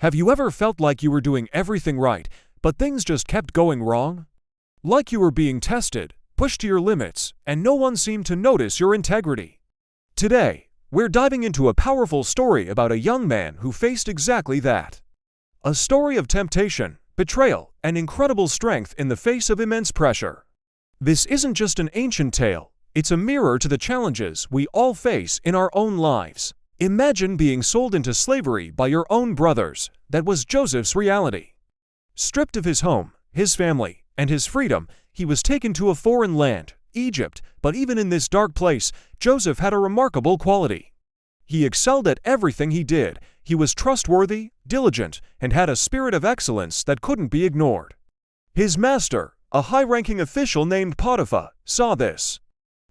Have you ever felt like you were doing everything right, but things just kept going wrong? Like you were being tested, pushed to your limits, and no one seemed to notice your integrity. Today, we're diving into a powerful story about a young man who faced exactly that. A story of temptation, betrayal, and incredible strength in the face of immense pressure. This isn't just an ancient tale, it's a mirror to the challenges we all face in our own lives. Imagine being sold into slavery by your own brothers. That was Joseph's reality. Stripped of his home, his family, and his freedom, he was taken to a foreign land, Egypt, but even in this dark place, Joseph had a remarkable quality. He excelled at everything he did. He was trustworthy, diligent, and had a spirit of excellence that couldn't be ignored. His master, a high-ranking official named Potiphar, saw this.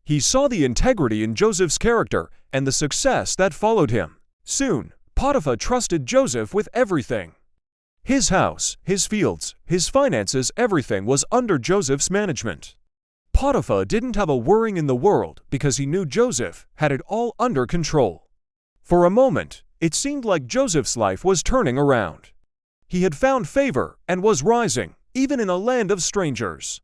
He saw the integrity in Joseph's character and the success that followed him. Soon, Potiphar trusted Joseph with everything. His house, his fields, his finances, everything was under Joseph's management. Potiphar didn't have a worry in the world because he knew Joseph had it all under control. For a moment, it seemed like Joseph's life was turning around. He had found favor and was rising, even in a land of strangers.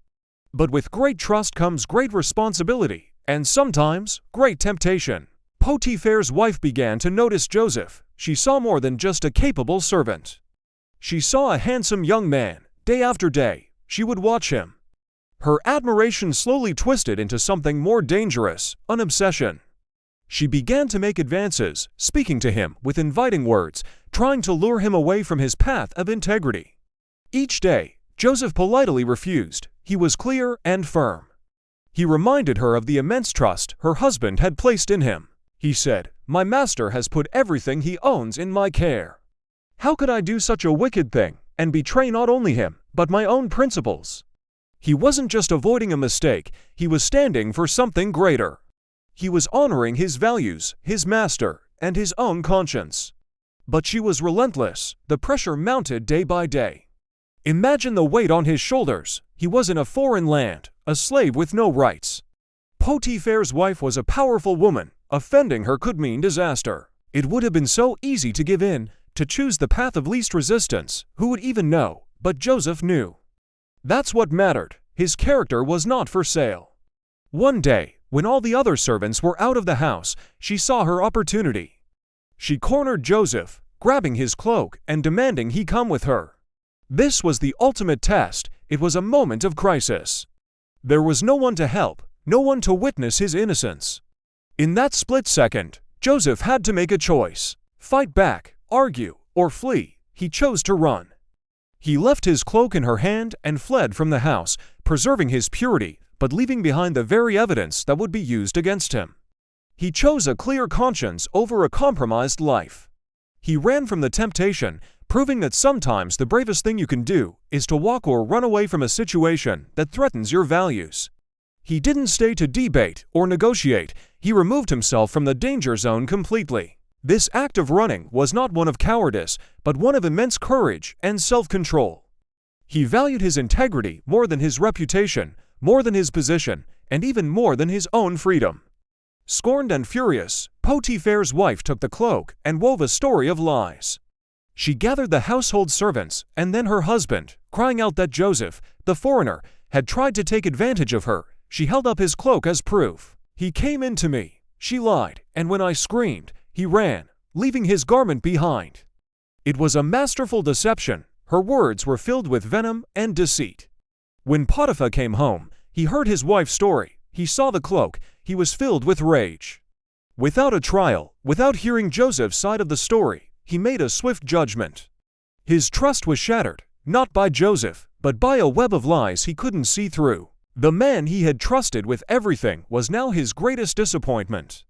But with great trust comes great responsibility, and sometimes great temptation. Potiphar's wife began to notice Joseph. She saw more than just a capable servant. She saw a handsome young man. Day after day, she would watch him. Her admiration slowly twisted into something more dangerous, an obsession. She began to make advances, speaking to him with inviting words, trying to lure him away from his path of integrity. Each day, Joseph politely refused. He was clear and firm. He reminded her of the immense trust her husband had placed in him. He said, "My master has put everything he owns in my care. How could I do such a wicked thing and betray not only him, but my own principles?" He wasn't just avoiding a mistake, he was standing for something greater. He was honoring his values, his master, and his own conscience. But she was relentless. The pressure mounted day by day. Imagine the weight on his shoulders. He was in a foreign land, a slave with no rights. Potiphar's wife was a powerful woman. Offending her could mean disaster. It would have been so easy to give in, to choose the path of least resistance. Who would even know? But Joseph knew. That's what mattered. His character was not for sale. One day, when all the other servants were out of the house, she saw her opportunity. She cornered Joseph, grabbing his cloak and demanding he come with her. This was the ultimate test. It was a moment of crisis. There was no one to help, no one to witness his innocence. In that split second, Joseph had to make a choice. Fight back, argue, or flee. He chose to run. He left his cloak in her hand and fled from the house, preserving his purity, but leaving behind the very evidence that would be used against him. He chose a clear conscience over a compromised life. He ran from the temptation, proving that sometimes the bravest thing you can do is to walk or run away from a situation that threatens your values. He didn't stay to debate or negotiate. He removed himself from the danger zone completely. This act of running was not one of cowardice, but one of immense courage and self-control. He valued his integrity more than his reputation, more than his position, and even more than his own freedom. Scorned and furious, Potiphar's wife took the cloak and wove a story of lies. She gathered the household servants and then her husband, crying out that Joseph, the foreigner, had tried to take advantage of her. She held up his cloak as proof. "He came in to me," she lied, "and when I screamed, he ran, leaving his garment behind." It was a masterful deception. Her words were filled with venom and deceit. When Potiphar came home, he heard his wife's story. He saw the cloak. He was filled with rage. Without a trial, without hearing Joseph's side of the story, he made a swift judgment. His trust was shattered, not by Joseph, but by a web of lies he couldn't see through. The man he had trusted with everything was now his greatest disappointment.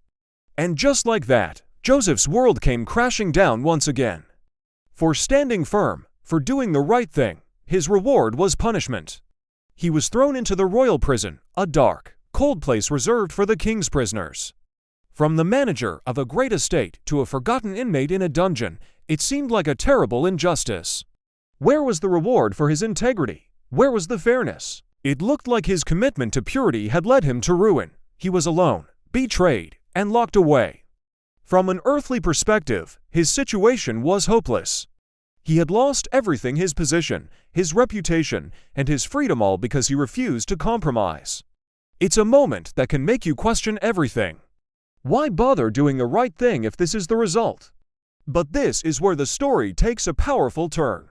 And just like that, Joseph's world came crashing down once again. For standing firm, for doing the right thing, his reward was punishment. He was thrown into the royal prison, a dark, cold place reserved for the king's prisoners. From the manager of a great estate to a forgotten inmate in a dungeon, it seemed like a terrible injustice. Where was the reward for his integrity? Where was the fairness? It looked like his commitment to purity had led him to ruin. He was alone, betrayed, and locked away. From an earthly perspective, his situation was hopeless. He had lost everything: his position, his reputation, and his freedom, all because he refused to compromise. It's a moment that can make you question everything. Why bother doing the right thing if this is the result? But this is where the story takes a powerful turn.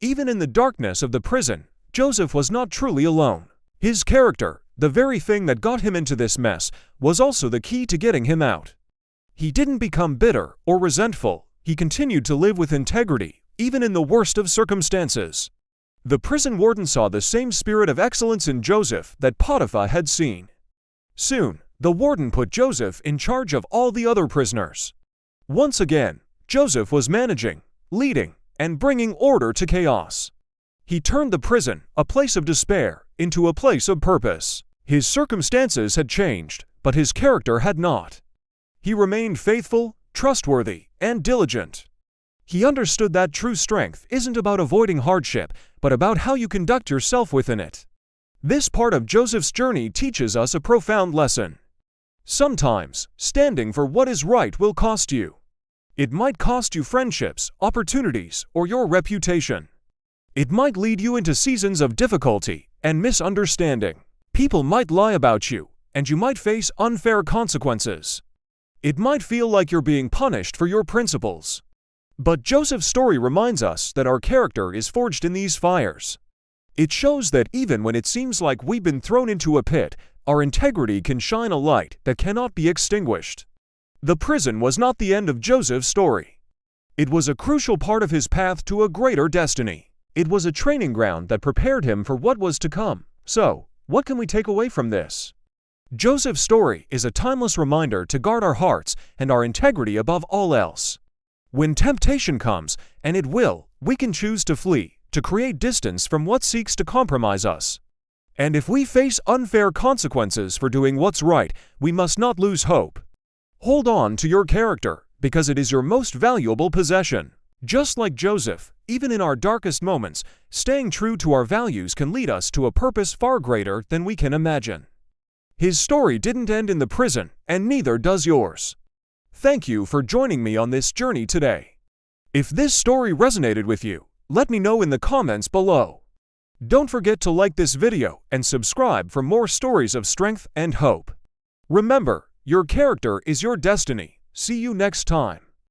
Even in the darkness of the prison, Joseph was not truly alone. His character, the very thing that got him into this mess, was also the key to getting him out. He didn't become bitter or resentful. He continued to live with integrity, even in the worst of circumstances. The prison warden saw the same spirit of excellence in Joseph that Potiphar had seen. Soon, the warden put Joseph in charge of all the other prisoners. Once again, Joseph was managing, leading, and bringing order to chaos. He turned the prison, a place of despair, into a place of purpose. His circumstances had changed, but his character had not. He remained faithful, trustworthy, and diligent. He understood that true strength isn't about avoiding hardship, but about how you conduct yourself within it. This part of Joseph's journey teaches us a profound lesson. Sometimes, standing for what is right will cost you. It might cost you friendships, opportunities, or your reputation. It might lead you into seasons of difficulty and misunderstanding. People might lie about you, and you might face unfair consequences. It might feel like you're being punished for your principles. But Joseph's story reminds us that our character is forged in these fires. It shows that even when it seems like we've been thrown into a pit, our integrity can shine a light that cannot be extinguished. The prison was not the end of Joseph's story. It was a crucial part of his path to a greater destiny. It was a training ground that prepared him for what was to come. So, what can we take away from this? Joseph's story is a timeless reminder to guard our hearts and our integrity above all else. When temptation comes, and it will, we can choose to flee, to create distance from what seeks to compromise us. And if we face unfair consequences for doing what's right, we must not lose hope. Hold on to your character, because it is your most valuable possession. Just like Joseph, even in our darkest moments, staying true to our values can lead us to a purpose far greater than we can imagine. His story didn't end in the prison, and neither does yours. Thank you for joining me on this journey today. If this story resonated with you, let me know in the comments below. Don't forget to like this video and subscribe for more stories of strength and hope. Remember, your character is your destiny. See you next time.